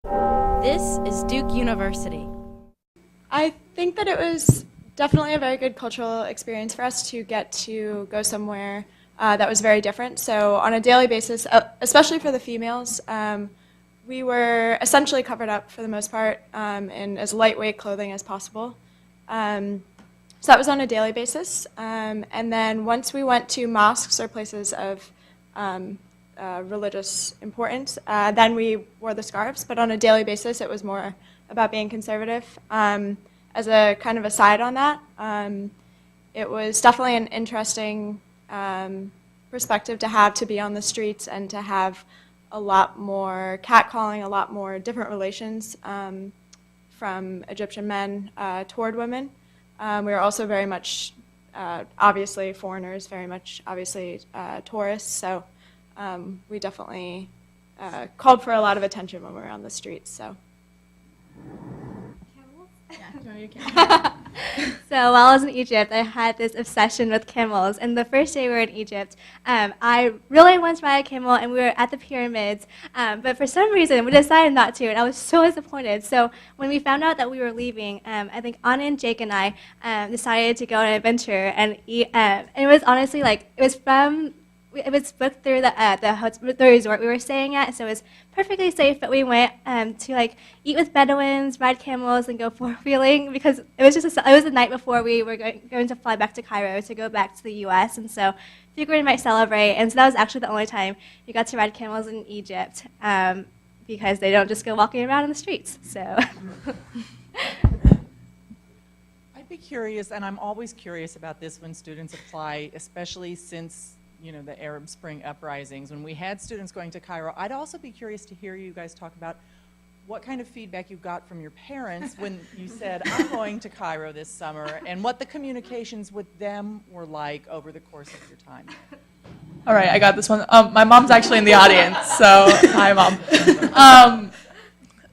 This is Duke University. I think that it was definitely a very good cultural experience for us to get to go somewhere that was very different. So on a daily basis, especially for the females, we were essentially covered up for the most part in as lightweight clothing as possible. So that was on a daily basis. And then once we went to mosques or places of religious importance, then we wore the scarves. But on a daily basis, it was more about being conservative. As a kind of aside on that, it was definitely an interesting perspective to have, to be on the streets and to have a lot more catcalling, a lot more different relations from Egyptian men toward women. We were also very much, obviously, foreigners, very much, obviously, tourists. So we definitely called for a lot of attention when we were on the streets. So. So while I was in Egypt, I had this obsession with camels. And the first day we were in Egypt, I really wanted to ride a camel, and we were at the pyramids. But for some reason, we decided not to, and I was so disappointed. So when we found out that we were leaving, I think Anand, Jake, and I decided to go on an adventure and eat. And it was honestly like, it was booked through the resort we were staying at, so it was perfectly safe. But we went to like eat with Bedouins, ride camels, and go four-wheeling because it was it was the night before we were going to fly back to Cairo to go back to the U.S. And so figured we might celebrate. And so that was actually the only time we got to ride camels in Egypt because they don't just go walking around in the streets. So. I'd be curious, and I'm always curious about this when students apply, especially since the Arab Spring uprisings. When we had students going to Cairo, I'd also be curious to hear you guys talk about what kind of feedback you got from your parents when you said, I'm going to Cairo this summer, and what the communications with them were like over the course of your time. All right, I got this one. My mom's actually in the audience, so hi, Mom.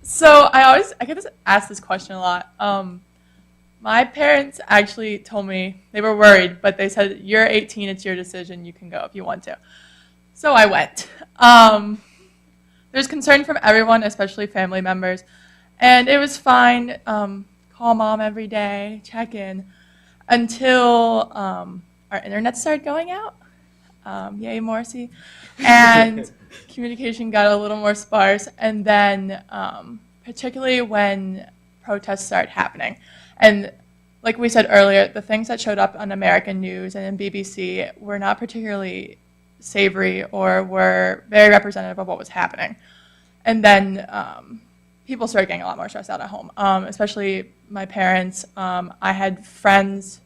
So I get asked this question a lot. My parents actually told me, they were worried, but they said, you're 18, it's your decision, you can go if you want to. So I went. There's concern from everyone, especially family members, and it was fine. Call Mom every day, check in, until our internet started going out. Yay, Morsi. And communication got a little more sparse, and then particularly when protests started happening. And like we said earlier, the things that showed up on American news and in BBC were not particularly savory or were very representative of what was happening. And then people started getting a lot more stressed out at home, especially my parents. I had friends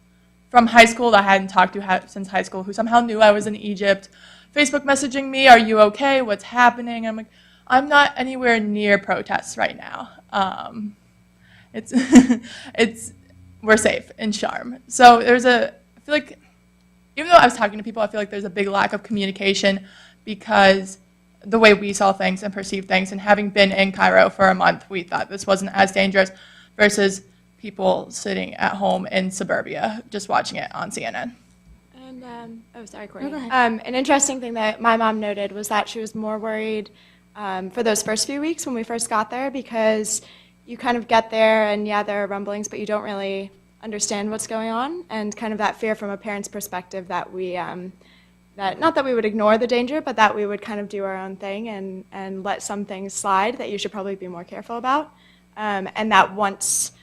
from high school that I hadn't talked to since high school who somehow knew I was in Egypt, Facebook messaging me, are you okay, what's happening? I'm like, I'm not anywhere near protests right now. We're safe in Sharm. So I feel like, even though I was talking to people, I feel like there's a big lack of communication because the way we saw things and perceived things, and having been in Cairo for a month, we thought this wasn't as dangerous versus people sitting at home in suburbia just watching it on CNN. And, sorry, Courtney. An interesting thing that my mom noted was that she was more worried for those first few weeks when we first got there because you kind of get there and yeah, there are rumblings, but you don't really understand what's going on, and kind of that fear from a parent's perspective that we, that not that we would ignore the danger, but that we would kind of do our own thing and let some things slide that you should probably be more careful about. And that once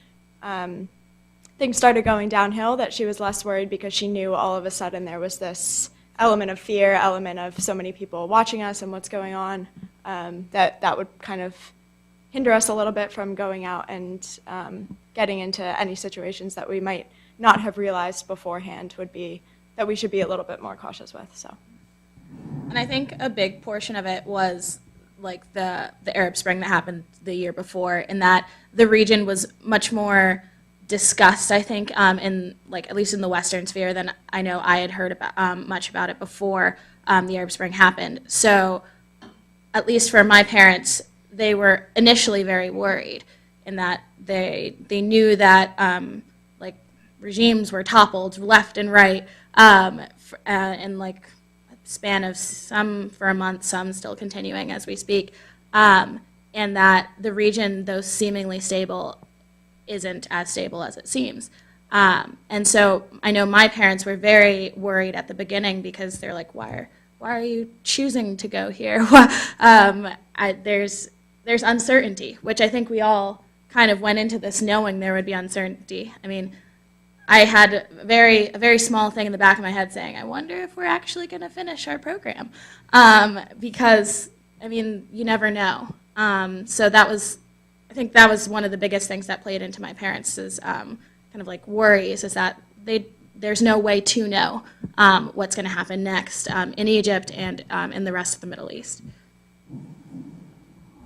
things started going downhill, that she was less worried because she knew all of a sudden there was this element of fear, element of so many people watching us and what's going on, that would kind of hinder us a little bit from going out and getting into any situations that we might not have realized beforehand would be that we should be a little bit more cautious with. So, and I think a big portion of it was like the Arab Spring that happened the year before, in that the region was much more discussed, I think, in like at least in the Western sphere than I know I had heard about much about it before the Arab Spring happened. So, at least for my parents, they were initially very worried in that they knew that like regimes were toppled left and right in like a span of some for a month, some still continuing as we speak. and that the region, though seemingly stable, isn't as stable as it seems. And so I know my parents were very worried at the beginning because they're like, why are you choosing to go here? There's uncertainty, which I think we all kind of went into this knowing there would be uncertainty. I mean, I had a very small thing in the back of my head saying, I wonder if we're actually going to finish our program, because, I mean, you never know. So I think that was one of the biggest things that played into my parents' kind of like worries, is that there's no way to know what's going to happen next in Egypt and in the rest of the Middle East.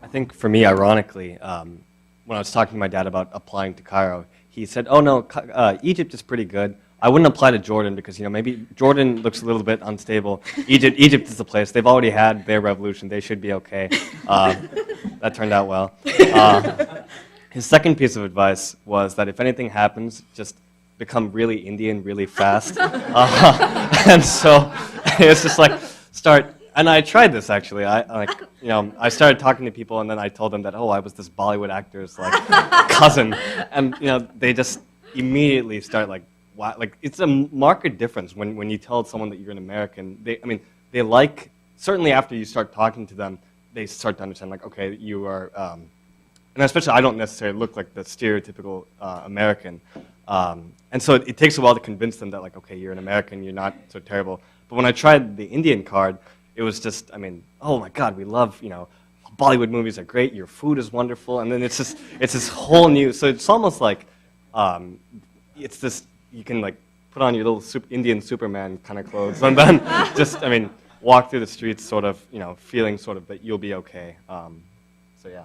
I think for me, ironically, when I was talking to my dad about applying to Cairo, he said, "Oh no, Egypt is pretty good. I wouldn't apply to Jordan because maybe Jordan looks a little bit unstable. Egypt is the place. They've already had their revolution. They should be okay." That turned out well. His second piece of advice was that if anything happens, just become really Indian really fast. And so it's just like start. And I tried this actually. I started talking to people, and then I told them that I was this Bollywood actor's cousin, and they just immediately start wow, it's a marked difference when you tell someone that you're an American. They like, certainly after you start talking to them, they start to understand okay, you are, and especially I don't necessarily look like the stereotypical American, and so it takes a while to convince them that okay, you're an American, you're not so terrible. But when I tried the Indian card, it was just, oh my God, we love, Bollywood movies are great, your food is wonderful, and then it's this whole new, so it's almost like, it's this, you can put on your little Indian Superman kind of clothes, and then just, walk through the streets sort of, feeling sort of that you'll be okay. So yeah.